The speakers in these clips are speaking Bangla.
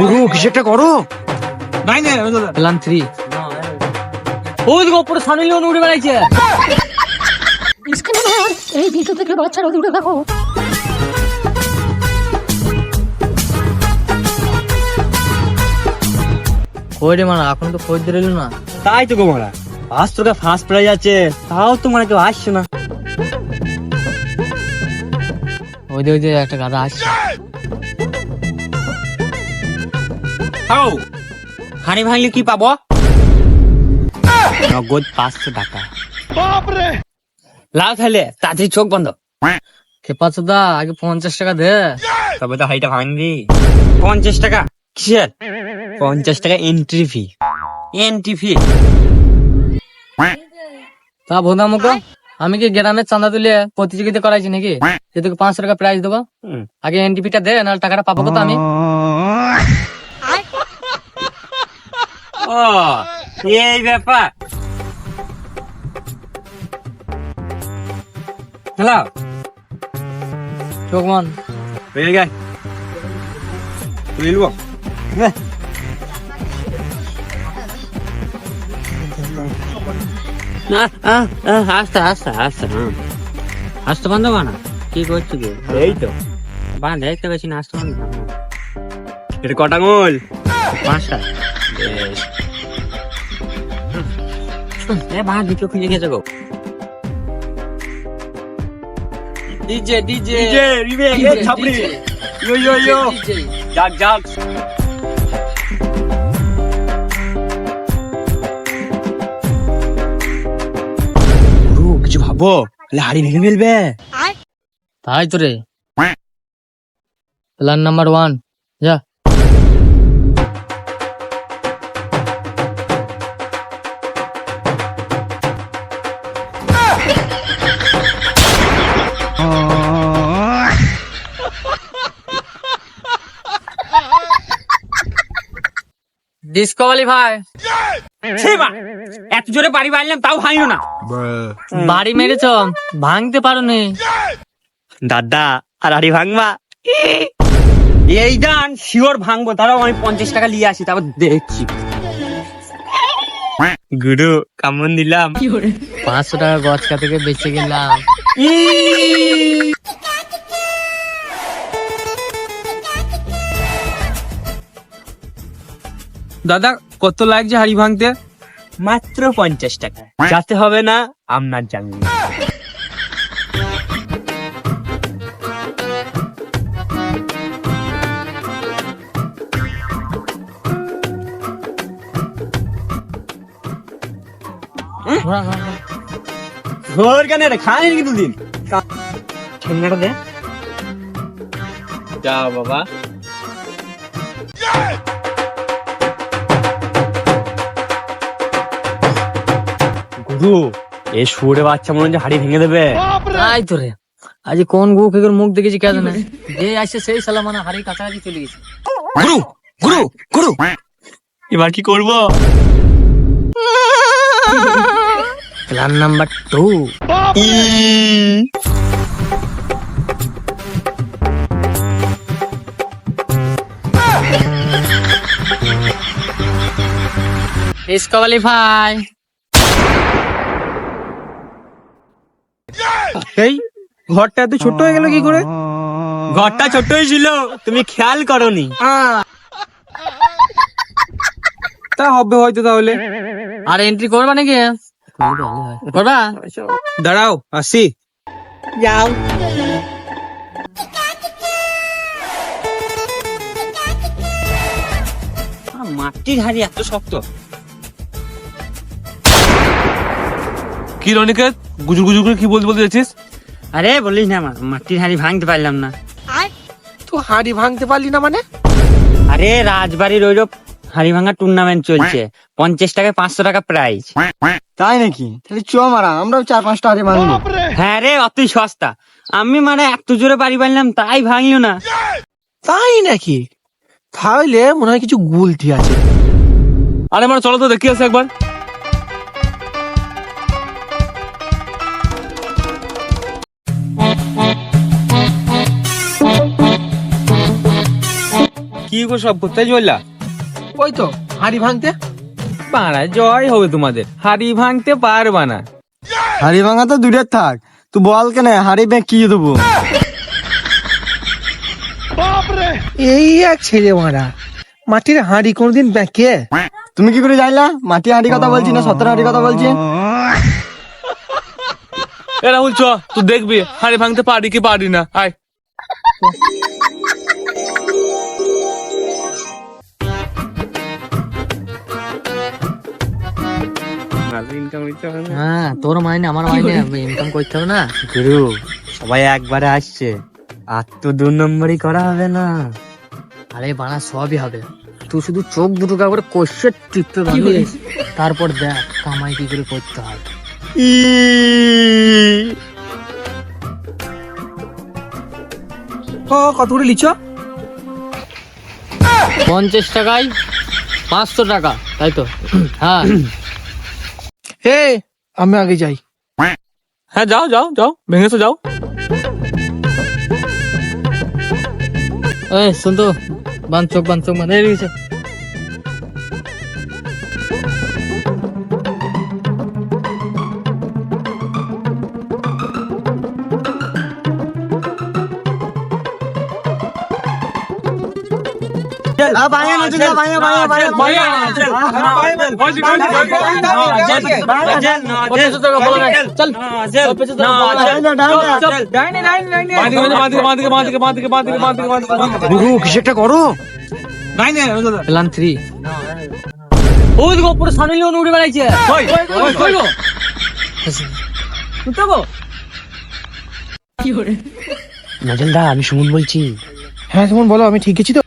গুরু কিছু একটা করো। প্ল্যান 3 ওই দিকে উপরে সামনে লিওন উড়ে বেড়াইছে। এই ভিডিও থেকে বাচ্চারা দূরে থাকো। কই রে মারা, এখন তো খোঁজ দিল না। তাই তো গো মারা, 500 টাকা ফার্স্ট প্রাইজ আছে, তাও তো মানে কেউ আসছে না। ওই যে একটা গাধা আসছে। হানি ভাঙলে কি পাবো? নগদ 500 টাকা। লাভ খেলে তাড়াতাড়ি চোখ বন্ধ। খেপাচ্ছ দা, আগে 50 টাকা দে। তবে তো হাইটা ভাঙবি। 50 টাকা কিসের? 50 টাকা এন্ট্রি ফি। এন্ট্রি ফি তা ভোদা মুখো, আমি কি গ্রামের চাঁদা তুলে প্রতিযোগিতা করাইছি নাকি যে তোকে 500 টাকা প্রাইজ দেবো? আগে এনটিপিটা দে, নাহলে টাকাটা পাবো কত আমি? ও এই ব্যাপার। হ্যালো চোখ মন বেরিয়ে গায় তুই এলবো। আস্তে আস্তে আস্তে আস্তে বন্ধ বানা। কি করছি গো? এই তো বান দেখতে পাচ্ছি না, আস্তে বন্ধ। এটা কটা গোল? 5টা। বেশ বাঁ দুটো খুলে গেছে গো। ডিজে ডিজে ডিজে রিবে এ ছাপড়ি ইয়ো ইয়ো ইয়ো জাগ জাগ। গুরু কিছু ভাবো, হাড়ি ভেঙে ফেলবে। তাই তো রে। প্ল্যান নাম্বার 1 যা। ডিসকোয়ালিফাই। এত জোরে বাড়ি মারলাম তাও ভাঙলো না। বাড়ি মেরেছ, ভাঙতে পারো নি। দাদা আর হাড়ি ভাঙবা? এই গান শিওর ভাঙবো, তারাও আমি 50 টাকা নিয়ে আসি, তারপর দেখছি। গুরু কেমন দিলাম? 500 টাকা গছকা থেকে বেঁচে গেলাম। দাদা কত লাগছে হাড়ি ভাঙতে? মাত্র 50 টাকা। যাতে হবে না আপনার জানি। ঘর কেন রে, খাই নাকি দুদিন? ঠেঙ্গাটা দে। যাও বাবা। গুরু এই শুয়োরে বাচ্চা মনে হচ্ছে হাড়ি ভেঙে দেবে। তাই তো রে, আজ কোন গু খেগের মুখ দেখেছি কে জানে। যে আসছে সেই সালা মানে হাড়ির কাছাকাছি চলে গেছে। গুরু গুরু গুরু এবার কি করবো? Plan number 2 disqualify. এই ঘরটা এত ছোট হয়ে গেল কি করে? ঘরটা ছোটই ছিল, তুমি খেয়াল করনি। তা হবে হয়তো তাহলে। আর এন্ট্রি করবা নাকি? করবা? দাঁড়াও আসি। যাও। মাটির হাড়ি এত শক্ত। কি রনিকেত গুজু গুজু করে কি বলতে যাচ্ছিস? আরে বলিস না, মাটির হাড়ি ভাঙতে পারলাম না। তো হাড়ি ভাঙতে পারলি না মানে? আরে রাজবাড়ির ওইরূপ হাড়ি ভাঙা টুর্নামেন্ট চলছে, 50 টাকায় 500 টাকা প্রাইজ। তাই নাকি? তাহলে চ মারা, আমরাও 4-5টা হাড়ি ভাঙবো। হ্যাঁ রে, অতই সস্তা। আমি মানে এত জোরে বাড়ি বাড়লাম তাই ভাঙলো না। তাই নাকি? তাহলে মনে হয় কিছু গুলতি আছে। আরে মানে চলো তো দেখি আসে একবার। কি গো সব কোথায় চললা? ওই তো হাড়ি ভাঙতে। পাড়ায় জয় হবে তোমাদের, হাড়ি ভাঙতে পারবা না। হাড়ি ভাঙা তো দূরে থাক, তুই বল কেন হাড়ি ব্যাগ কি দেবো? এই এক ছেলে মারা মাটির হাড়ি কোনদিন ব্যাকে। তুমি কি করে জানলা মাটি হাড়ি কথা বলছি না সত্তর হাড়ি কথা বলছি? এ রাহুল চ, তুই দেখবি হাড়ি ভাঙতে পারি কি পারি না। আয় হ্যাঁ, তোর মাইনে আমার মাইনে ইনকাম করতে হবে না। গুরু সবাই একবারে আসছে, আর তো 2 নম্বরই করা হবে না। আরে বানা সবই হবে, তুই শুধু চোখ দুটো করে কষে টিপতে পারবি, তারপর দেখ কামাই কি করে করতে হয়। কত করে লিচ? 50 টাকায় 500 টাকা, তাই তো? হ্যাঁ হে আমি আগে যাই। হ্যাঁ যাও যাও যাও, ভেঙে তো যাও। এই শুন তো, চোখ বান এই গেছে। গুরু কিছু একটা করো। প্ল্যান 3। ওই দেখো পুরো সামনে লিওন উড়ে বেড়াইছে। নজলদা আমি সুমন বলছি। হ্যাঁ সুমন বলো, আমি ঠিক আছি তো।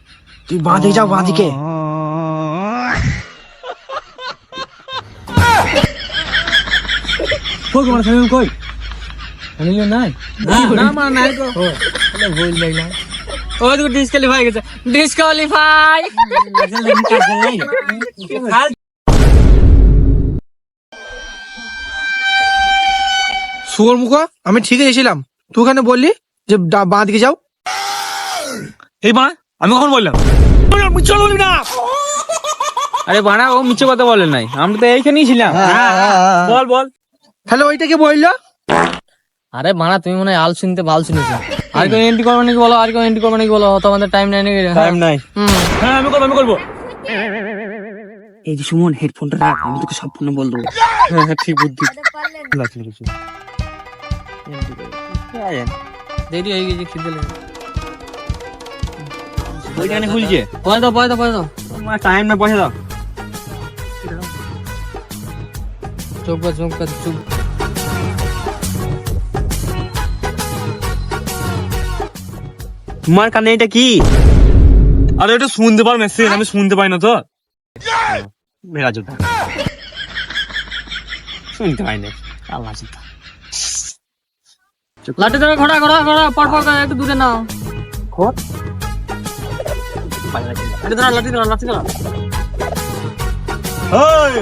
তুই বাঁদিকে যাও, বাঁদিকে। ডিসকালিফাই গেছে, ডিসকালিফাই। সুগর মুখা আমি ঠিক এসেছিলাম, তুই ওখানে বললি যে বাঁদিকে যাও। এই মা, আমি কখন বললাম? চলো না। আরে বানা ও মিছে কথা বলে নাই, আমরা তো এইখানেই ছিলাম। বল বল। তাহলে ওইটাকে বললো। আরে বানা তুমি মনে হয় আল শুনতে ভাল শুনেছো। আর কেউ এন্ট্রি করবে নাকি বলো, আর কেউ এন্ট্রি করবে নাকি বলো, তো আমাদের টাইম নাই নাকি? টাইম নাই। হ্যাঁ আমি করবো, আমি করবো। এই যে সুমন হেডফোনটা রাখ, আমি তোকে সব ফোনে বল দেবো। হ্যাঁ হ্যাঁ ঠিক বুদ্ধি। দেরি হয়ে গেছে, খিদে লেগে। ওইখানে খুলছে। পয়সা দাও, পয়সা দাও, পয়সা দাও। টাইম না, পয়সা দাও। চুপ কর, চুপ কর, চুপ। তোমার কানে এটা কি? আরে এটা শুনতে পার মেসেজ, আমি শুনতে পাই না তো। মেরা জুতা শুনতে পাই না। আল্লাহ জুতা। লাঠি ধরে ঘোড়া ঘোড়া ঘোড়া, পর পর করে একটু দূরে নাও। লাঠি ধরা, লাঠি ধরা, লাঠি ধরা। ওই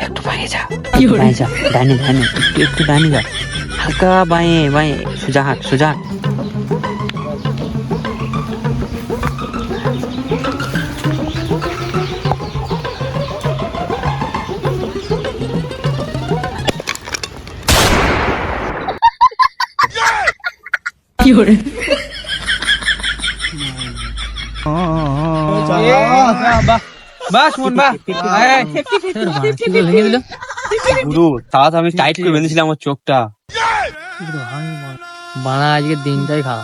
একটু বাইরে যা, বাইরে যা, ডানে ডানে, একটু ডানে যা, হালকা বাঁয়ে বাঁয়ে, সোজা হাট, সোজা হাট। বাস মন বা ভেঙে দিল। গুরু তাও তো আমি টাইট করে বেঁধেছিলাম আমার চোখটা। বানা আজকে দিনটাই খাওয়া।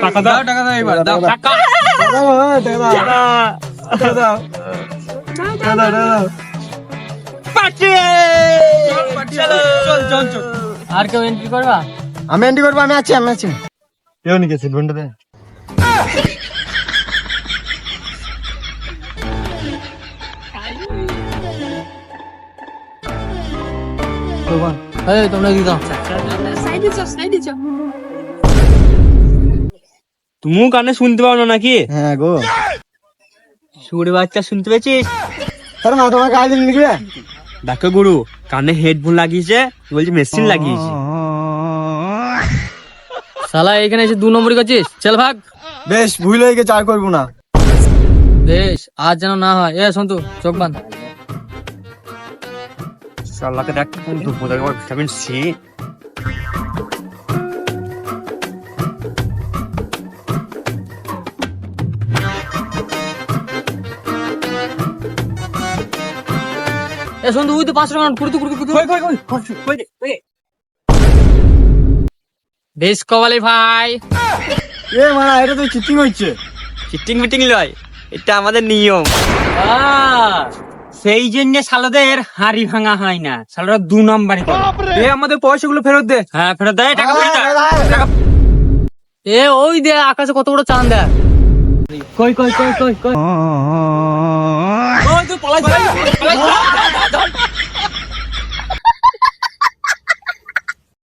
টাকা দাও, টাকা দাও, এবার দাও টাকা। আর কেউ এন্ট্রি করবা? আমি এন্ট্রি করবো, আমি আছি, আমি আছি। কেউ নি গেছে ঘন্টা দে। এই তোমরা কি দাও? তুমিও কানে শুনতে পাও না নাকি? হ্যাঁ গো। শুয়োরের বাচ্চা শুনতে পেয়েছিস? তার মা তোমার কাজ লিখবে? দেখো গুরু, কানে হেডফোন লাগিয়েছে, বলছি মেশিন লাগিয়েছে। শালা এখানে এসে 2 নম্বরই করছিস, চল ভাগ। বেশ, ভুল হয়ে গেছে, আর করবো না। বেশ, আজ যেন না হয়। এ সন্তু, চোখ বাঁধ। শালাকে দেখ, দুপুর থেকে আবার ভিটামিন সি। এ সন্তু, ওই তো 500 টাকা নোট, কুড়ি তো। বেশ কবালি ভাই। এ মারা, এটা তো চিটিং হচ্ছে। চিটিং মিটিং লয়, এটা আমাদের নিয়ম। সেই জন্য শালাদের হাড়ি ভাঙা হয় না, শালারা 2 নম্বরই করে। এ আমাদের পয়সাগুলো ফেরত দে। হ্যাঁ, ফেরত দেয় টাকা পয়সা। এ ওই দে আকাশে কত বড় চাঁদ দেখ। কই কই কই কই কই। ওই তুই পলাই